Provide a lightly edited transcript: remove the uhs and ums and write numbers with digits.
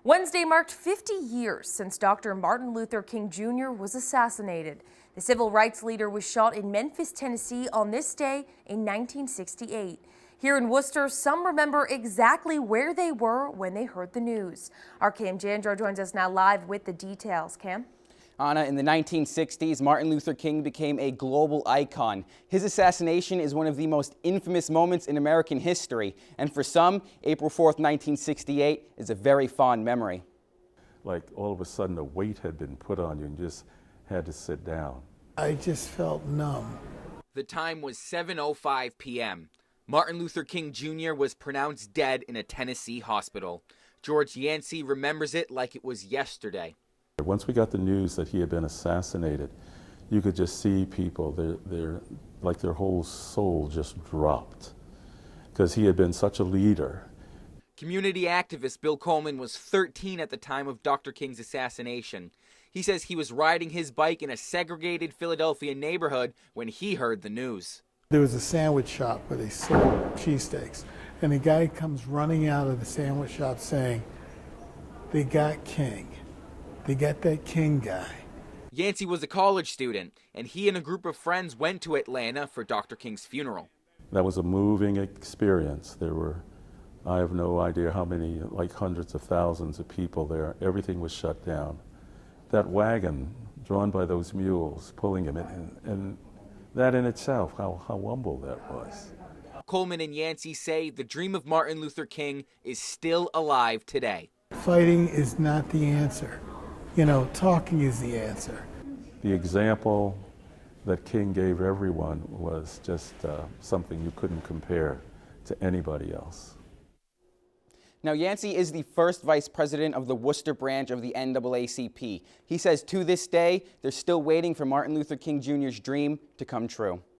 Wednesday marked 50 years since Dr. Martin Luther King Jr. was assassinated. The civil rights leader was shot in Memphis, Tennessee on this day in 1968. Here in Worcester, some remember exactly where they were when they heard the news. Our Cam Jandrow joins us now live with the details. Cam? Anna, in the 1960s, Martin Luther King became a global icon. His assassination is one of the most infamous moments in American history, and for some, April 4th, 1968 is a very fond memory. Like all of a sudden a weight had been put on you and you just had to sit down. I just felt numb. The time was 7:05 p.m. Martin Luther King Jr. was pronounced dead in a Tennessee hospital. George Yancey remembers it like it was yesterday. Once we got the news that he had been assassinated, you could just see people, their whole soul just dropped, because he had been such a leader. Community activist Bill Coleman was 13 at the time of Dr. King's assassination. He says he was riding his bike in a segregated Philadelphia neighborhood when he heard the news. There was a sandwich shop where they sold cheesesteaks, and a guy comes running out of the sandwich shop saying, "They got King. They got that King guy." Yancey was a college student, and he and a group of friends went to Atlanta for Dr. King's funeral. That was a moving experience. There were, I have no idea how many, like hundreds of thousands of people there. Everything was shut down. That wagon drawn by those mules pulling him in, and that in itself, how humble that was. Coleman and Yancey say the dream of Martin Luther King is still alive today. Fighting is not the answer. Talking is the answer. The example that King gave everyone was just something you couldn't compare to anybody else. Now, Yancey is the first vice president of the Worcester branch of the NAACP. He says to this day, they're still waiting for Martin Luther King Jr.'s dream to come true.